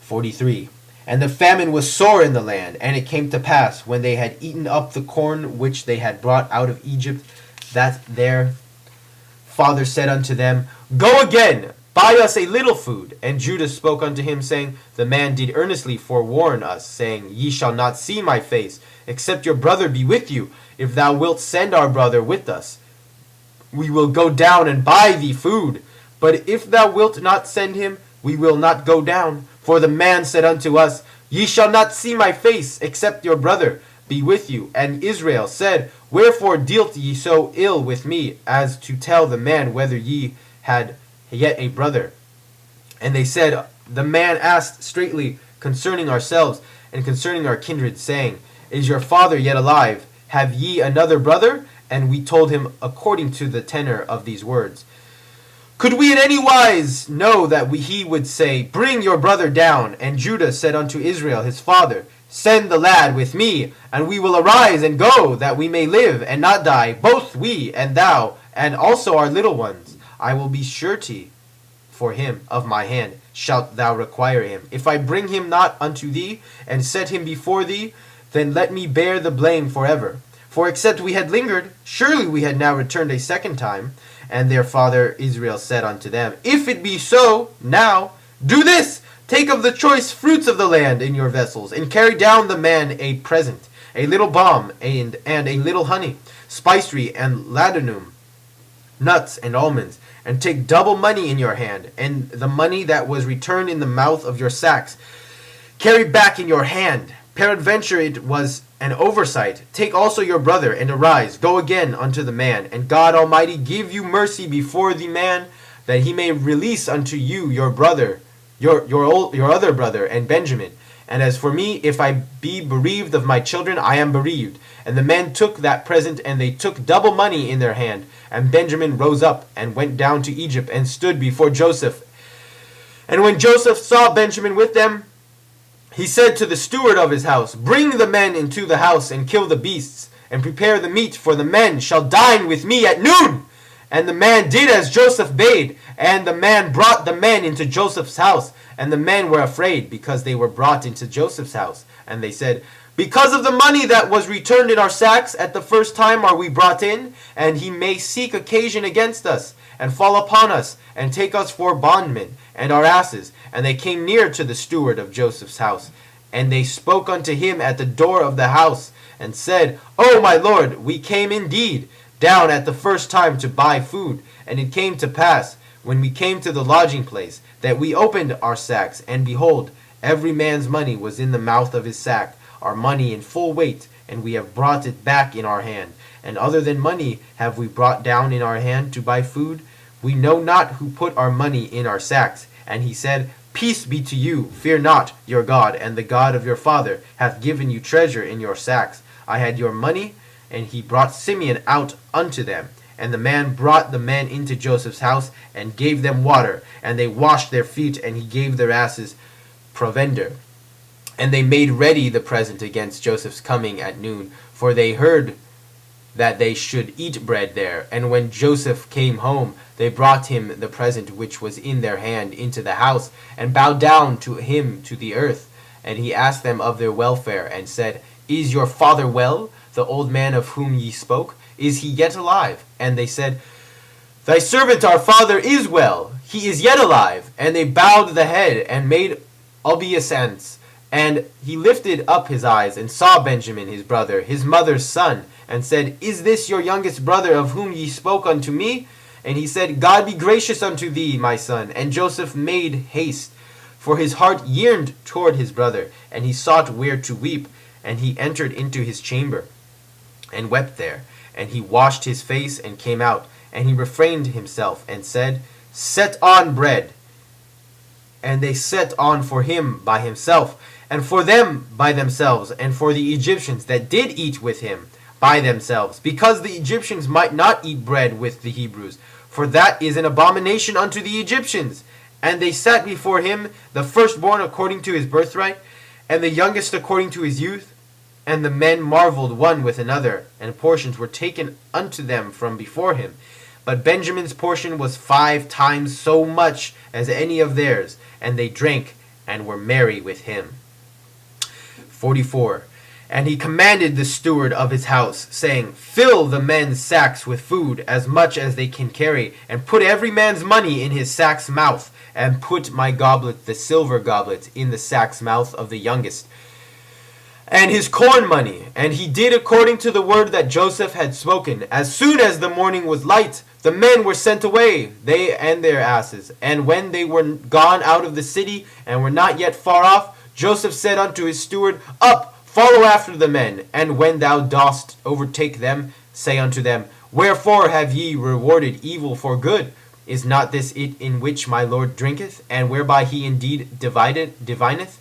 Speaker 1: 43. And the famine was sore in the land, and it came to pass, when they had eaten up the corn which they had brought out of Egypt, that their father said unto them, Go again, buy us a little food. And Judah spoke unto him, saying, The man did earnestly forewarn us, saying, Ye shall not see my face, except your brother be with you. If thou wilt send our brother with us, we will go down and buy thee food. But if thou wilt not send him, we will not go down. For the man said unto us, Ye shall not see my face, except your brother be with you. And Israel said, Wherefore dealt ye so ill with me, as to tell the man whether ye had yet a brother? And they said, The man asked straitly concerning ourselves, and concerning our kindred, saying, Is your father yet alive? Have ye another brother? And we told him according to the tenor of these words. Could we in any wise know that he would say, Bring your brother down? And Judah said unto Israel his father, Send the lad with me, and we will arise and go, that we may live and not die, both we and thou, and also our little ones. I will be surety for him of my hand, shalt thou require him. If I bring him not unto thee, and set him before thee, then let me bear the blame forever. For except we had lingered, surely we had now returned a second time. And their father Israel said unto them, If it be so, now, do this, take of the choice fruits of the land in your vessels, and carry down the man a present, a little balm, and a little honey, spicery, and ladanum, nuts and almonds, and take double money in your hand, and the money that was returned in the mouth of your sacks carry back in your hand. Peradventure it was an oversight. Take also your brother, and arise, go again unto the man, and God Almighty give you mercy before the man, that he may release unto you your brother, your other brother, and Benjamin. And as for me, if I be bereaved of my children, I am bereaved. And the men took that present, and they took double money in their hand. And Benjamin rose up, and went down to Egypt, and stood before Joseph. And when Joseph saw Benjamin with them, he said to the steward of his house, Bring the men into the house, and kill the beasts, and prepare the meat, for the men shall dine with me at noon. And the man did as Joseph bade, and the man brought the men into Joseph's house. And the men were afraid, because they were brought into Joseph's house. And they said, Because of the money that was returned in our sacks at the first time are we brought in, and he may seek occasion against us, and fall upon us, and take us for bondmen, and our asses. And they came near to the steward of Joseph's house. And they spoke unto him at the door of the house, and said, O my lord, we came indeed down at the first time to buy food. And it came to pass, when we came to the lodging place, that we opened our sacks, and behold, every man's money was in the mouth of his sack, our money in full weight, and we have brought it back in our hand. And other than money have we brought down in our hand to buy food. We know not who put our money in our sacks. And he said, Peace be to you, fear not your God, and the God of your father hath given you treasure in your sacks. I had your money. And he brought Simeon out unto them. And the man brought the men into Joseph's house, and gave them water, and they washed their feet, and he gave their asses provender. And they made ready the present against Joseph's coming at noon, for they heard that they should eat bread there. And when Joseph came home, they brought him the present which was in their hand into the house, and bowed down to him to the earth. And he asked them of their welfare, and said, Is your father well, the old man of whom ye spoke? Is he yet alive? And they said, Thy servant our father is well, he is yet alive. And they bowed the head, and made obeisance. And he lifted up his eyes, and saw Benjamin his brother, his mother's son, and said, Is this your youngest brother, of whom ye spoke unto me? And he said, God be gracious unto thee, my son. And Joseph made haste, for his heart yearned toward his brother, and he sought where to weep. And he entered into his chamber, and wept there. And he washed his face, and came out. And he refrained himself, and said, Set on bread. And they set on for him by himself, and for them by themselves, and for the Egyptians that did eat with him by themselves, because the Egyptians might not eat bread with the Hebrews, for that is an abomination unto the Egyptians. And they sat before him, the firstborn according to his birthright, and the youngest according to his youth. And the men marveled one with another, and portions were taken unto them from before him. But Benjamin's portion was 5 times so much as any of theirs, and they drank and were merry with him. 44. And he commanded the steward of his house, saying, Fill the men's sacks with food, as much as they can carry, and put every man's money in his sack's mouth, and put my goblet, the silver goblet, in the sack's mouth of the youngest, and his corn money. And he did according to the word that Joseph had spoken. As soon as the morning was light, the men were sent away, they and their asses. And when they were gone out of the city, and were not yet far off, Joseph said unto his steward, Up, follow after the men, and when thou dost overtake them, say unto them, Wherefore have ye rewarded evil for good? Is not this it in which my Lord drinketh, and whereby he indeed divineth?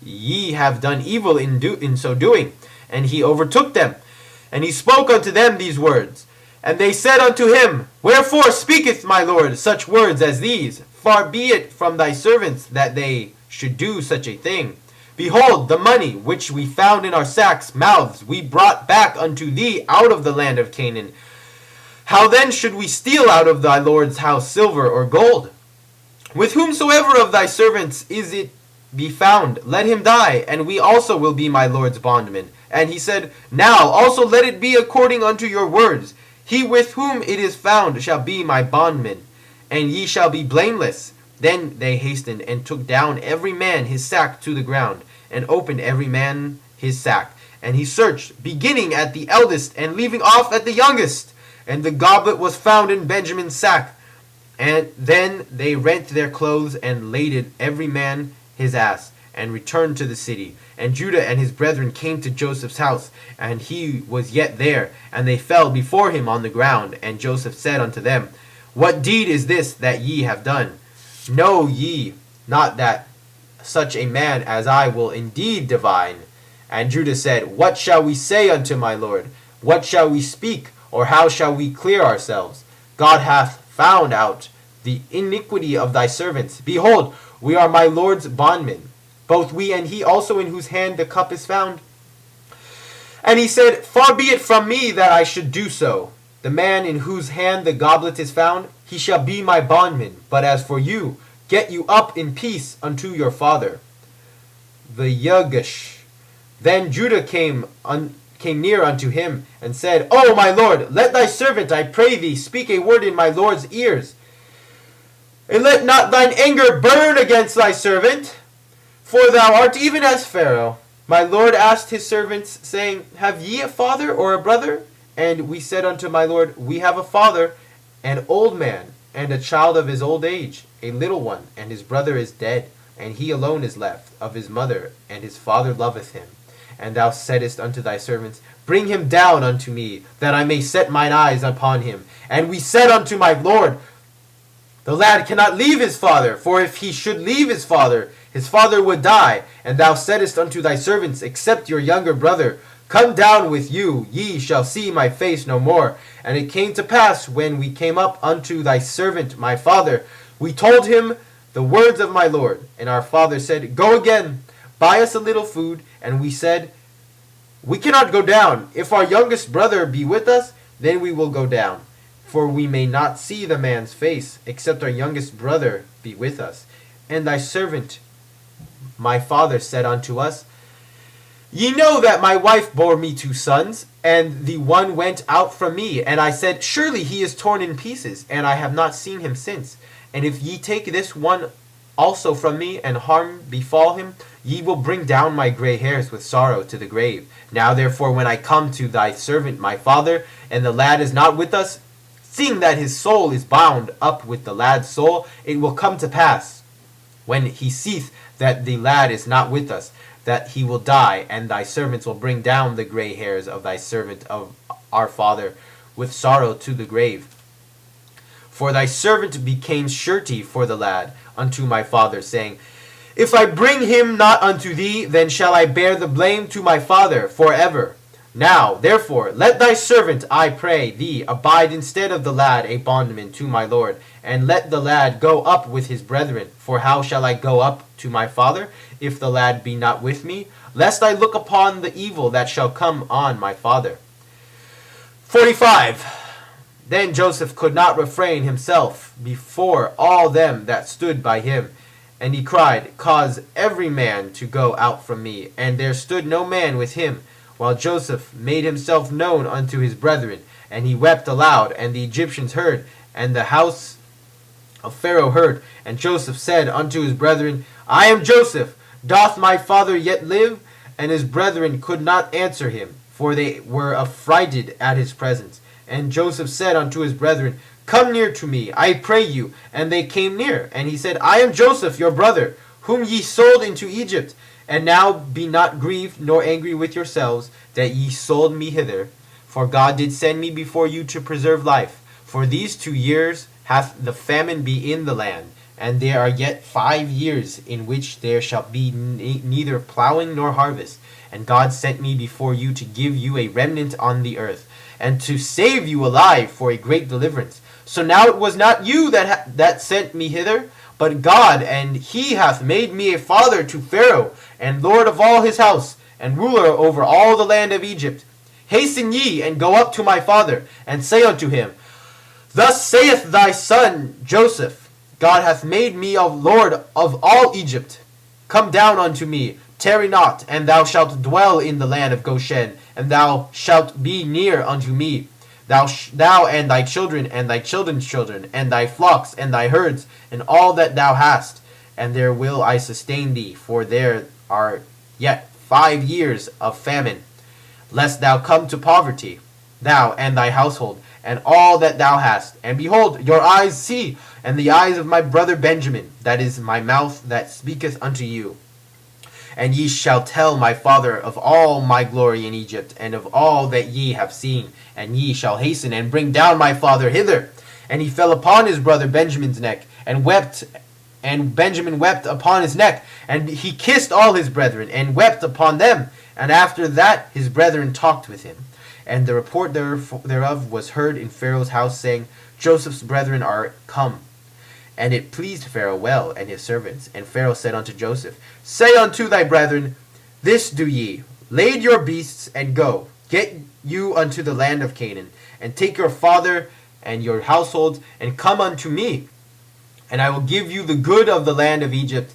Speaker 1: Ye have done evil in so doing. And he overtook them. And he spoke unto them these words. And they said unto him, Wherefore speaketh my Lord such words as these? Far be it from thy servants that they should do such a thing. Behold, the money which we found in our sacks' mouths we brought back unto thee out of the land of Canaan. How then should we steal out of thy Lord's house silver or gold? With whomsoever of thy servants is it be found, let him die, and we also will be my Lord's bondmen. And he said, Now also let it be according unto your words. He with whom it is found shall be my bondman, and ye shall be blameless. Then they hastened and took down every man his sack to the ground, and opened every man his sack. And he searched, beginning at the eldest, and leaving off at the youngest. And the goblet was found in Benjamin's sack. And then they rent their clothes, and laded every man his ass, and returned to the city. And Judah and his brethren came to Joseph's house, and he was yet there. And they fell before him on the ground. And Joseph said unto them, What deed is this that ye have done? Know ye not that such a man as I will indeed divine? And Judah said, What shall we say unto my Lord? What shall we speak? Or how shall we clear ourselves? God hath found out the iniquity of thy servants. Behold, we are my Lord's bondmen, both we and he also in whose hand the cup is found. And he said, Far be it from me that I should do so. The man in whose hand the goblet is found, he shall be my bondman. But as for you, get you up in peace unto your father. The Yagush. Then Judah came near unto him, and said, O my Lord, let thy servant, I pray thee, speak a word in my Lord's ears. And let not thine anger burn against thy servant, for thou art even as Pharaoh. My Lord asked his servants, saying, Have ye a father or a brother? And we said unto my Lord, We have a father, an old man, and a child of his old age, a little one, and his brother is dead, and he alone is left of his mother, and his father loveth him. And thou saidst unto thy servants, Bring him down unto me, that I may set mine eyes upon him. And we said unto my Lord, The lad cannot leave his father, for if he should leave his father would die. And thou saidst unto thy servants, Except your younger brother come down with you, ye shall see my face no more. And it came to pass, when we came up unto thy servant my father, we told him the words of my Lord. And our father said, Go again, buy us a little food. And we said, We cannot go down. If our youngest brother be with us, then we will go down. For we may not see the man's face, except our youngest brother be with us. And thy servant my father said unto us, Ye know that my wife bore me 2 sons, and the one went out from me. And I said, Surely he is torn in pieces, and I have not seen him since. And if ye take this one also from me, and harm befall him, ye will bring down my gray hairs with sorrow to the grave. Now therefore, when I come to thy servant my father, and the lad is not with us, seeing that his soul is bound up with the lad's soul, it will come to pass, when he seeth that the lad is not with us, that he will die, and thy servants will bring down the gray hairs of thy servant of our father with sorrow to the grave. For thy servant became surety for the lad unto my father, saying, If I bring him not unto thee, then shall I bear the blame to my father forever. Now, therefore, let thy servant, I pray thee, abide instead of the lad a bondman to my Lord, and let the lad go up with his brethren. For how shall I go up to my father, if the lad be not with me? Lest I look upon the evil that shall come on my father. 45. Then Joseph could not refrain himself before all them that stood by him. And he cried, Cause every man to go out from me. And there stood no man with him, while Joseph made himself known unto his brethren. And he wept aloud, and the Egyptians heard, and the house of Pharaoh heard. And Joseph said unto his brethren, I am Joseph. Doth my father yet live? And his brethren could not answer him, for they were affrighted at his presence. And Joseph said unto his brethren, Come near to me, I pray you. And they came near. And he said, I am Joseph, your brother, whom ye sold into Egypt. And now be not grieved nor angry with yourselves, that ye sold me hither. For God did send me before you to preserve life. For these 2 years hath the famine be in the land, and there are yet 5 years in which there shall be neither plowing nor harvest. And God sent me before you to give you a remnant on the earth, and to save you alive for a great deliverance. So now it was not you that sent me hither, but God, and he hath made me a father to Pharaoh, and lord of all his house, and ruler over all the land of Egypt. Hasten ye, and go up to my father, and say unto him, Thus saith thy son Joseph, God hath made me a lord of all Egypt. Come down unto me, tarry not, and thou shalt dwell in the land of Goshen, and thou shalt be near unto me, thou and thy children, and thy children's children, and thy flocks, and thy herds, and all that thou hast. And there will I sustain thee, for there are yet 5 years of famine, lest thou come to poverty, thou and thy household, and all that thou hast. And behold, your eyes see, and the eyes of my brother Benjamin, that is my mouth that speaketh unto you. And ye shall tell my father of all my glory in Egypt, and of all that ye have seen. And ye shall hasten and bring down my father hither. And he fell upon his brother Benjamin's neck, and wept, and Benjamin wept upon his neck. And he kissed all his brethren, and wept upon them. And after that his brethren talked with him. And the report thereof was heard in Pharaoh's house, saying, Joseph's brethren are come. And it pleased Pharaoh well, and his servants. And Pharaoh said unto Joseph, Say unto thy brethren, This do ye, lade your beasts, and go, get you unto the land of Canaan, and take your father and your household, and come unto me, and I will give you the good of the land of Egypt.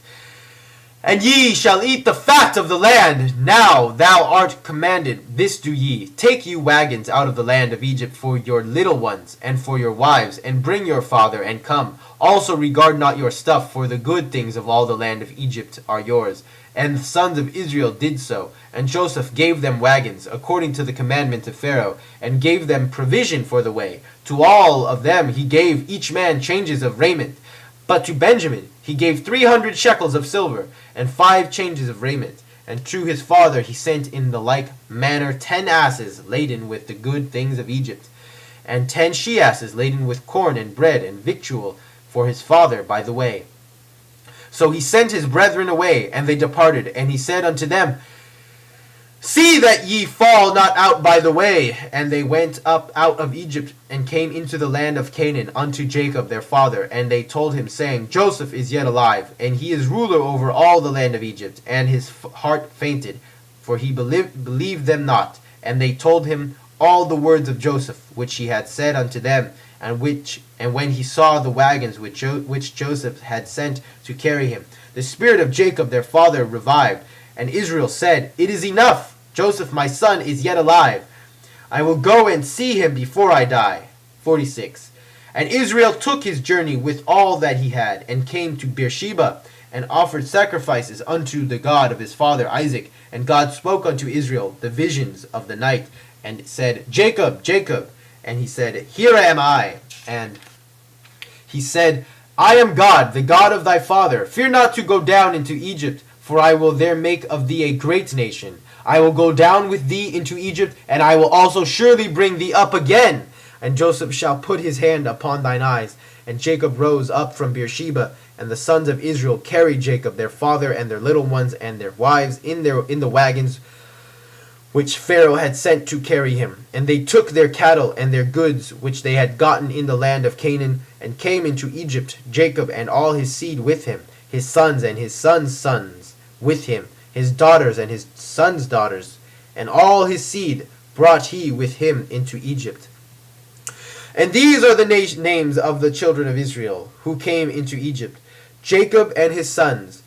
Speaker 1: And ye shall eat the fat of the land. Now thou art commanded, this do ye. Take you wagons out of the land of Egypt for your little ones, and for your wives, and bring your father, and come. Also regard not your stuff, for the good things of all the land of Egypt are yours. And the sons of Israel did so. And Joseph gave them wagons, according to the commandment of Pharaoh, and gave them provision for the way. To all of them he gave each man changes of raiment. But to Benjamin he gave 300 shekels of silver, and 5 changes of raiment. And to his father he sent in the like manner 10 asses laden with the good things of Egypt, and 10 she-asses laden with corn and bread and victual for his father by the way. So he sent his brethren away, and they departed. And he said unto them, See that ye fall not out by the way. And they went up out of Egypt, and came into the land of Canaan unto Jacob their father. And they told him, saying, Joseph is yet alive, and he is ruler over all the land of Egypt. And his heart fainted, for he believed them not. And they told him all the words of Joseph, which he had said unto them, and when he saw the wagons which Joseph had sent to carry him, the spirit of Jacob their father revived. And Israel said, It is enough. Joseph my son is yet alive. I will go and see him before I die. 46. And Israel took his journey with all that he had, and came to Beersheba, and offered sacrifices unto the God of his father Isaac. And God spoke unto Israel the visions of the night, and said, Jacob, Jacob. And he said, Here am I. And he said, I am God, the God of thy father. Fear not to go down into Egypt, for I will there make of thee a great nation. I will go down with thee into Egypt, and I will also surely bring thee up again. And Joseph shall put his hand upon thine eyes. And Jacob rose up from Beersheba, and the sons of Israel carried Jacob their father, and their little ones, and their wives in the wagons which Pharaoh had sent to carry him. And they took their cattle and their goods which they had gotten in the land of Canaan, and came into Egypt, Jacob and all his seed with him, his sons and his sons' sons with him, his daughters and his sons' daughters, and all his seed brought he with him into Egypt. And these are the names of the children of Israel, who came into Egypt, Jacob and his sons.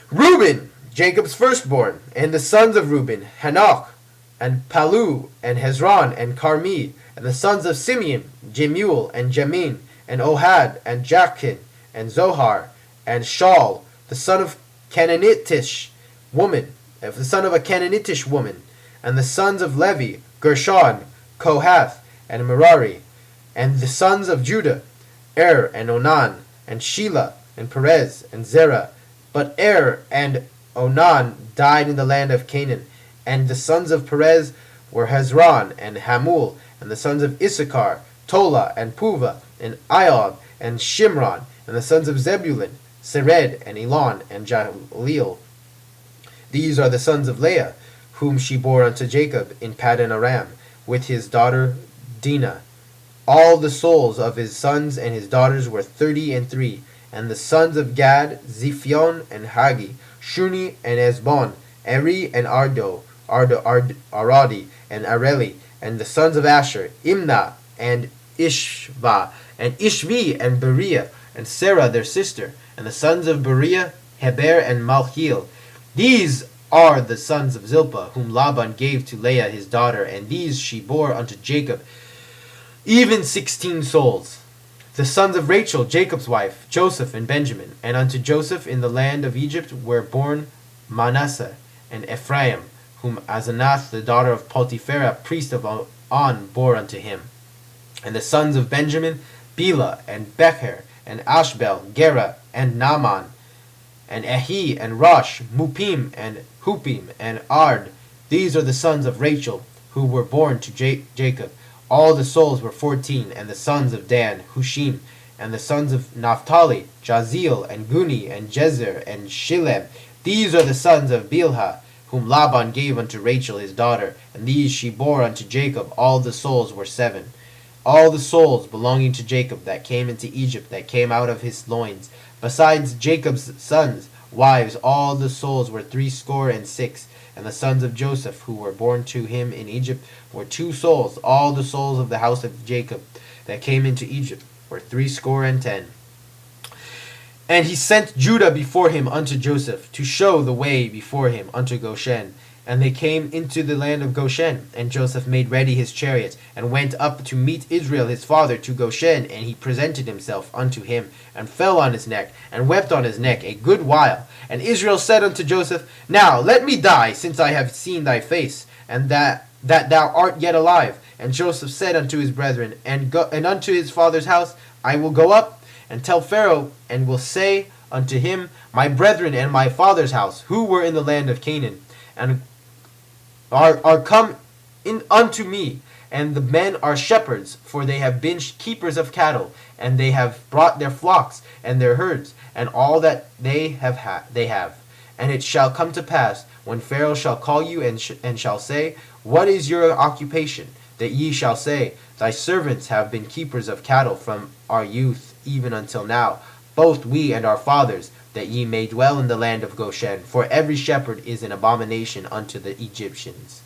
Speaker 1: Reuben, Jacob's firstborn, and the sons of Reuben, Hanok, and Palu, and Hezron, and Carmi, and the sons of Simeon, Jemuel, and Jamin, and Ohad, and Jachin, and Zohar, and Shaul, the son of Canaanitish woman, the son of a Canaanitish woman, and the sons of Levi, Gershon, Kohath, and Merari, and the sons of Judah, and Onan, and Shelah, and Perez, and Zerah. But and Onan died in the land of Canaan. And the sons of Perez were Hezron, and Hamul, and the sons of Issachar, Tola, and Puva, and Iod, and Shimron, and the sons of Zebulun, Sered, and Elon, and Jaleel. These are the sons of Leah, whom she bore unto Jacob in Paddan Aram, with his daughter Dinah. All the souls of his sons and his daughters were 33, And the sons of Gad, Ziphion and Hagi, Shuni and Esbon, Eri and Aradi and Areli. And the sons of Asher, Imnah and Ishva, and Ishvi and Beriah, and Sarah their sister. And the sons of Beriah, Heber and Malchiel. These are the sons of Zilpah, whom Laban gave to Leah his daughter, and these she bore unto Jacob, even 16 souls. The sons of Rachel, Jacob's wife, Joseph and Benjamin. And unto Joseph in the land of Egypt were born Manasseh and Ephraim, whom Asenath the daughter of Potipherah, priest of On, bore unto him. And the sons of Benjamin, Bela and Becher and Ashbel, Gera and Naaman, and Ehi and Rosh, Mupim and Hupim and Ard. These are the sons of Rachel, who were born to Jacob. All the souls were 14, and the sons of Dan, Hushim, and the sons of Naphtali, Jaziel, and Guni, and Jezer, and Shilem. These are the sons of Bilhah, whom Laban gave unto Rachel his daughter, and these she bore unto Jacob. All the souls were 7. All the souls belonging to Jacob that came into Egypt, that came out of his loins, besides Jacob's sons' wives, all the souls were 66. And the sons of Joseph, who were born to him in Egypt, were 2 souls. All the souls of the house of Jacob that came into Egypt were 60. And he sent Judah before him unto Joseph, to show the way before him unto Goshen. And they came into the land of Goshen. And Joseph made ready his chariots, and went up to meet Israel his father to Goshen. And he presented himself unto him, and fell on his neck, and wept on his neck a good while. And Israel said unto Joseph, Now let me die, since I have seen thy face, and that thou art yet alive. And Joseph said unto his brethren, and unto his father's house, I will go up and tell Pharaoh, and will say unto him, My brethren and my father's house, who were in the land of Canaan, and are come in unto me, and the men are shepherds, for they have been keepers of cattle, and they have brought their flocks and their herds, and all that they have. And it shall come to pass, when Pharaoh shall call you, and shall say, What is your occupation? That ye shall say, Thy servants have been keepers of cattle from our youth even until now, both we and our fathers, that ye may dwell in the land of Goshen. For every shepherd is an abomination unto the Egyptians.